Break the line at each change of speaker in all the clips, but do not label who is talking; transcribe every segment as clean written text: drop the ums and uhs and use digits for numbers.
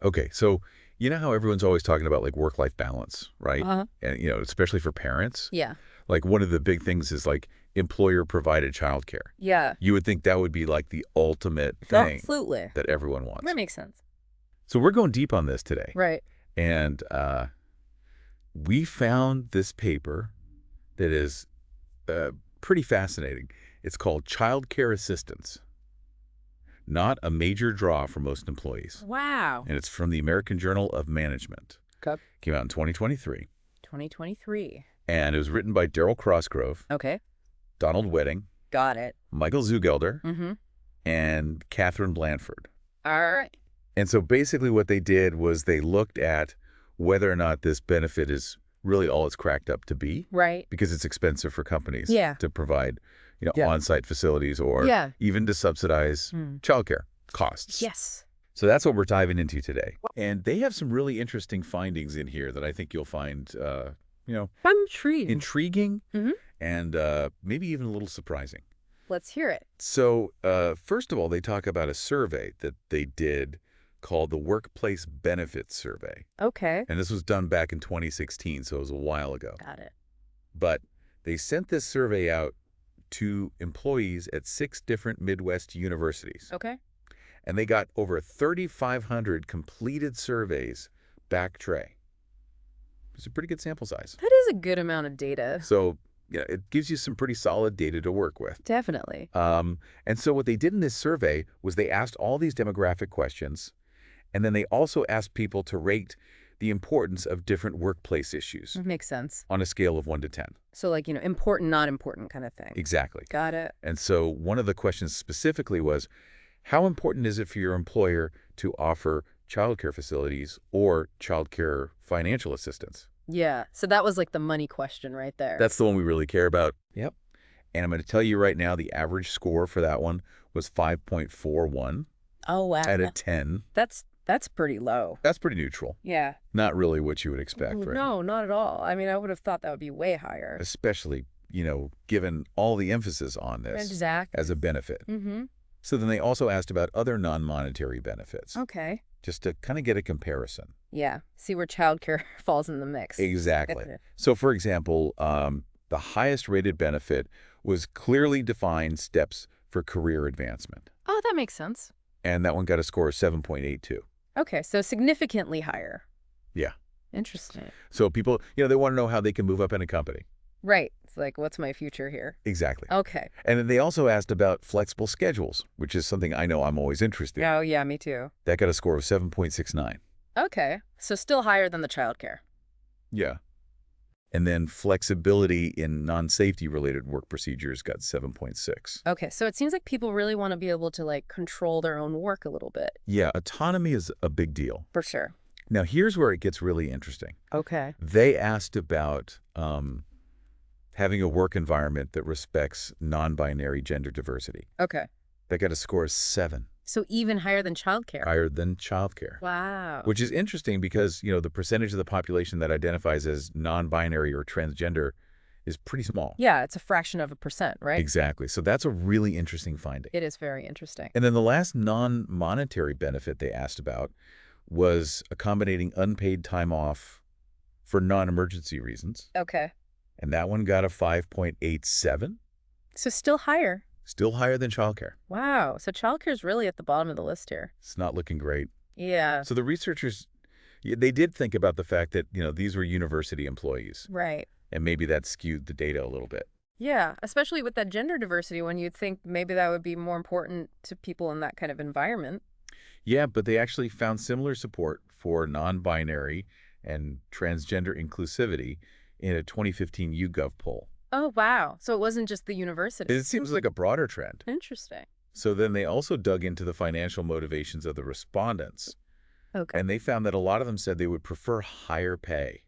Okay, so you know how everyone's always talking about like work-life balance, right?
Uh-huh.
And especially for parents,
Yeah.
like one of the big things is like employer-provided childcare.
Yeah.
You would think that would be like the ultimate thing
Absolutely.
that everyone
That
wants.
makes sense.
So we're going deep on this today,
Right.
and we found this paper that is uh, pretty fascinating. It's called Childcare Assistance, not a major draw for most employees.
Wow.
And it's from the American Journal of Management.
Okay.
Came out in 2023.
2023.
And it was written by Daryl Crosgrove,
Okay.
Donald Wedding,
Got it.
Michael Zugelder,
Mm-hmm.
and Catherine Blandford.
All right.
And so basically what they did was they looked at whether or not this benefit is really all it's cracked up to be,
Right.
because it's expensive for companies
Yeah.
to provide,
Yeah.
on-site facilities or
Yeah.
even to subsidize childcare costs.
Yes.
So that's what we're diving into today. And they have some really interesting findings in here that I think you'll find,
I'm intrigued.
intriguing
Mhm.
and maybe even a little surprising.
Let's hear it.
So first of all, they talk about a survey that they did called the Workplace Benefits Survey.
Okay.
And this was done back in 2016, so it was a while ago.
Got it.
But they sent this survey out to employees at 6 different Midwest universities.
Okay.
And they got over 3,500 completed surveys back tray. It's a pretty good sample size.
That is a good amount of data.
So it gives you some pretty solid data to work with.
Definitely.
And so what they did in this survey was they asked all these demographic questions, and then they also asked people to rate the importance of different workplace issues
Makes sense.
on a scale of 1 to 10.
So like, important, not important kind of thing.
Exactly.
Got it.
And so one of the questions specifically was, how important is it for your employer to offer childcare facilities or childcare financial assistance?
Yeah. So that was like the money question right there.
That's the one we really care about. Yep. And I'm going to tell you right now, the average score for that one was 5.41
Oh, wow.
out of 10.
That's pretty low.
That's pretty neutral.
Yeah.
Not really what you would expect, right?
No, not at all. I mean, I would have thought that would be way higher.
Especially, given all the emphasis on this
Exactly.
as a benefit.
Mm-hmm.
So then they also asked about other non-monetary benefits,
Okay.
just to kind of get a comparison.
Yeah. See where childcare falls in the mix.
Exactly. So, for example, the highest rated benefit was clearly defined steps for career advancement.
Oh, that makes sense.
And that one got a score of 7.82.
Okay, so significantly higher.
Yeah.
Interesting.
So people, they want to know how they can move up in a company.
Right. It's like, what's my future here?
Exactly.
Okay.
And then they also asked about flexible schedules, which is something I know I'm always interested in.
Oh, yeah, me too.
That got a score of 7.69.
Okay, so still higher than the childcare.
Yeah. And then flexibility in non-safety related work procedures got 7.6.
Okay, so it seems like people really want to be able to like control their own work a little bit.
Yeah, autonomy is a big deal.
For sure.
Now, here's where it gets really interesting.
Okay.
They asked about having a work environment that respects non-binary gender diversity.
Okay.
That got a score of 7.
So even higher than childcare.
Higher than childcare.
Wow.
Which is interesting because, the percentage of the population that identifies as non-binary or transgender is pretty small.
Yeah, it's a fraction of a percent, right?
Exactly. So that's a really interesting finding.
It is very interesting.
And then the last non-monetary benefit they asked about was accommodating unpaid time off for non-emergency reasons.
Okay.
And that one got a 5.87.
So still higher.
Still higher than childcare.
Wow. So childcare is really at the bottom of the list here.
It's not looking great.
Yeah.
So the researchers, they did think about the fact that, these were university employees.
Right.
And maybe that skewed the data a little bit.
Yeah, especially with that gender diversity when you'd think maybe that would be more important to people in that kind of environment.
Yeah, but they actually found similar support for non-binary and transgender inclusivity in a 2015 YouGov poll.
Oh, wow. So it wasn't just the university.
It seems like a broader trend.
Interesting.
So then they also dug into the financial motivations of the respondents.
Okay.
And they found that a lot of them said they would prefer higher pay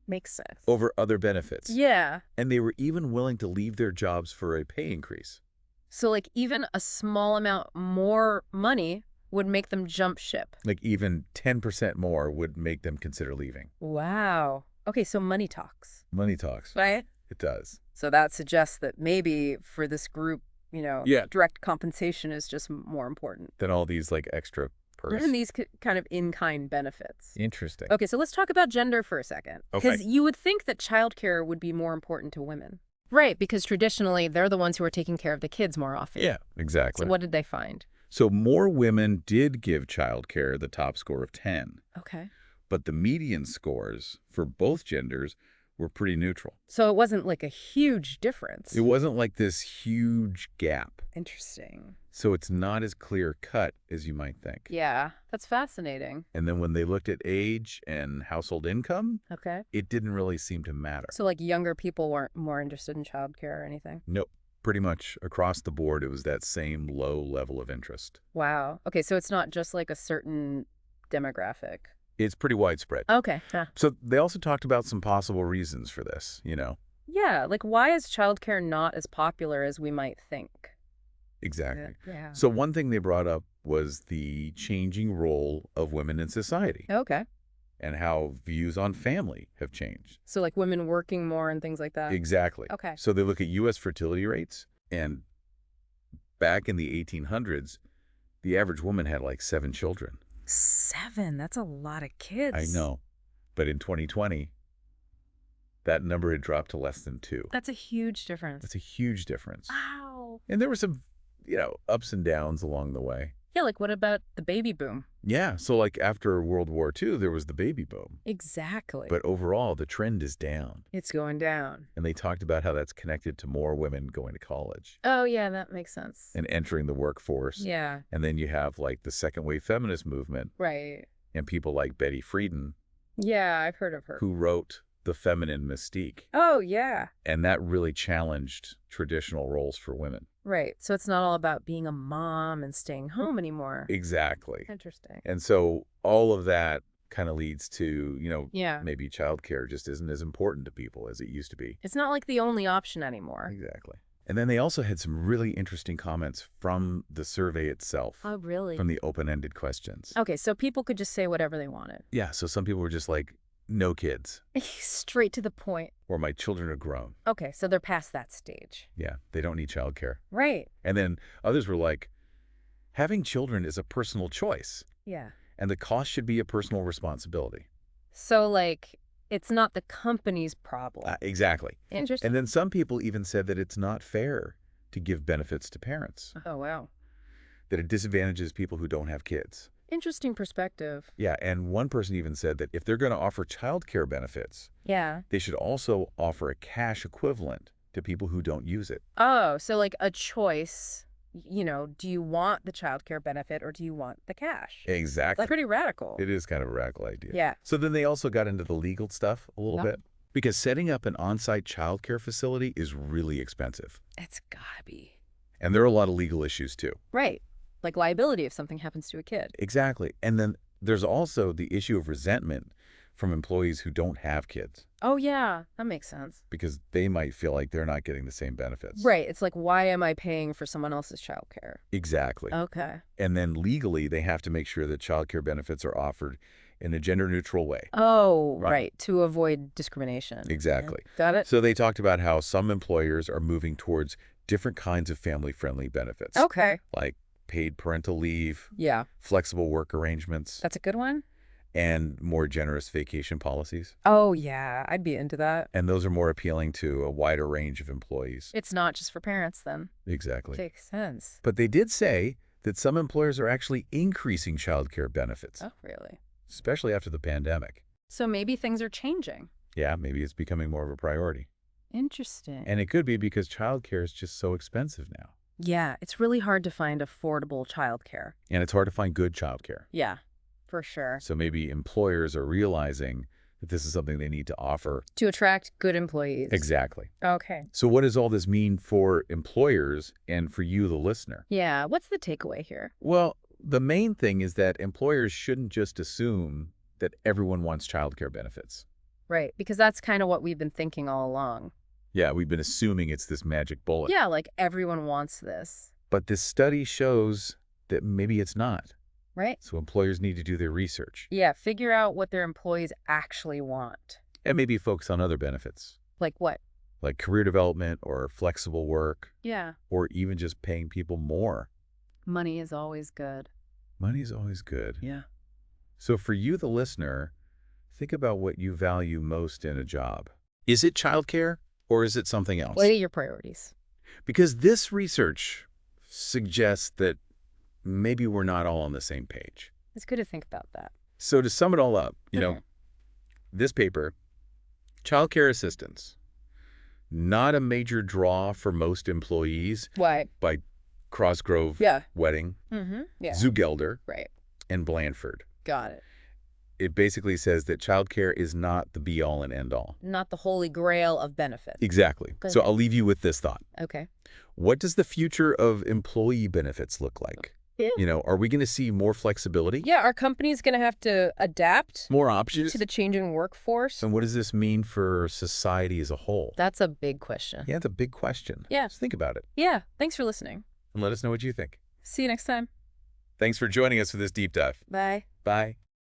Makes sense.
over other benefits.
Yeah.
And they were even willing to leave their jobs for a pay increase.
So like even a small amount more money would make them jump ship.
Like even 10% more would make them consider leaving.
Wow. Okay, so money talks.
Money talks.
Right?
It does.
So that suggests that maybe for this group,
Yeah.
direct compensation is just more important.
Than all these like extra purse.
And these kind of in-kind benefits.
Interesting.
Okay, so let's talk about gender for a second.
Okay.
Because you would think that childcare would be more important to women. Right, because traditionally they're the ones who are taking care of the kids more often.
Yeah, exactly.
So what did they find?
So more women did give childcare the top score of 10,
Okay.
but the median scores for both genders were pretty neutral.
So it wasn't like a huge difference.
It wasn't like this huge gap.
Interesting.
So it's not as clear-cut as you might think.
Yeah, that's fascinating.
And then when they looked at age and household income,
Okay.
it didn't really seem to matter.
So like younger people weren't more interested in childcare or anything?
Nope. Pretty much across the board, it was that same low level of interest.
Wow. Okay, so it's not just like a certain demographic.
It's pretty widespread.
Okay.
So they also talked about some possible reasons for this,
Yeah, like why is childcare not as popular as we might think?
Exactly.
Yeah.
So one thing they brought up was the changing role of women in society
Okay.
and how views on family have changed.
So like women working more and things like that?
Exactly.
Okay.
So they look at U.S. fertility rates, and back in the 1800s, the average woman had like 7 children.
7? That's a lot of kids.
I know. But in 2020, that number had dropped to less than 2.
That's a huge difference.
That's a huge difference.
Wow.
And there were some, ups and downs along the way.
Yeah, like what about the baby boom?
Yeah, so like after World War II, there was the baby boom.
Exactly.
But overall, the trend is down.
It's going down.
And they talked about how that's connected to more women going to college
Oh, yeah, that makes sense.
and entering the workforce.
Yeah,
And then you have like the second wave feminist movement
right.
and people like Betty Friedan,
Yeah, I've heard of her.
who wrote The Feminine Mystique.
Oh, yeah.
And that really challenged traditional roles for women.
Right. So it's not all about being a mom and staying home anymore.
Exactly.
Interesting.
And so all of that kind of leads to,
Yeah.
maybe childcare just isn't as important to people as it used to be.
It's not like the only option anymore.
Exactly. And then they also had some really interesting comments from the survey itself,
Oh, really?
from the open-ended questions.
Okay, so people could just say whatever they wanted.
Yeah, so some people were just like, no kids,
Straight to the point.
or my children are grown.
Okay, so they're past that stage.
Yeah, they don't need childcare.
Right.
And then others were like, having children is a personal choice,
Yeah.
and the cost should be a personal responsibility.
So, like, it's not the company's problem.
Exactly.
Interesting.
And then some people even said that it's not fair to give benefits to parents,
Oh, wow.
that it disadvantages people who don't have kids.
Interesting perspective.
Yeah, and one person even said that if they're going to offer childcare benefits,
Yeah.
they should also offer a cash equivalent to people who don't use it.
Oh, so like a choice, do you want the childcare benefit or do you want the cash?
Exactly.
That's pretty radical.
It is kind of a radical idea.
Yeah.
So then they also got into the legal stuff a little
Yeah.
bit, because setting up an on-site childcare facility is really expensive.
It's gotta be.
And there are a lot of legal issues too.
Right. Like liability if something happens to a kid.
Exactly. And then there's also the issue of resentment from employees who don't have kids,
Oh, yeah. That makes sense.
because they might feel like they're not getting the same benefits.
Right. It's like, why am I paying for someone else's childcare?
Exactly.
Okay.
And then legally, they have to make sure that childcare benefits are offered in a gender-neutral way.
Oh,
Right.
right. To avoid discrimination.
Exactly.
Yeah. Got it?
So they talked about how some employers are moving towards different kinds of family-friendly benefits,
Okay.
like paid parental leave,
Yeah.
flexible work arrangements,
That's a good one.
and more generous vacation policies.
Oh, yeah. I'd be into that.
And those are more appealing to a wider range of employees.
It's not just for parents then.
Exactly.
Makes sense.
But they did say that some employers are actually increasing childcare benefits,
Oh, really?
especially after the pandemic.
So maybe things are changing.
Yeah, maybe it's becoming more of a priority.
Interesting.
And it could be because childcare is just so expensive now.
Yeah, it's really hard to find affordable childcare.
And it's hard to find good childcare.
Yeah, for sure.
So maybe employers are realizing that this is something they need to offer.
To attract good employees.
Exactly.
Okay.
So what does all this mean for employers and for you, the listener?
Yeah, what's the takeaway here?
Well, the main thing is that employers shouldn't just assume that everyone wants childcare benefits.
Right, because that's kind of what we've been thinking all along.
Yeah, we've been assuming it's this magic bullet.
Yeah, like everyone wants this.
But this study shows that maybe it's not.
Right?
So employers need to do their research
Yeah, figure out what their employees actually want.
and maybe focus on other benefits,
Like what?
like career development or flexible work,
Yeah.
or even just paying people more.
Money is always good.
Money's always good.
Yeah.
So for you, the listener, think about what you value most in a job. Is it childcare or is it something else?
What are your priorities?
Because this research suggests that maybe we're not all on the same page.
It's good to think about that.
So to sum it all up, this paper, childcare assistance, not a major draw for most employees.
Why?
By Crosgrove,
Yeah.
Wedding,
Yeah.
Zugelder,
Right.
and Blandford.
Got it.
It basically says that childcare is not the be-all and end-all.
Not the holy grail of benefits.
Exactly.
Good.
So I'll leave you with this thought.
Okay.
What does the future of employee benefits look like?
Yeah.
Are we going to see more flexibility?
Yeah, our company's going to have to adapt
More options?
to the changing workforce.
And what does this mean for society as a whole?
That's a big question.
Yeah, it's a big question.
Yeah.
Just think about it.
Yeah. Thanks for listening.
And let us know what you think.
See you next time.
Thanks for joining us for this deep dive.
Bye.
Bye.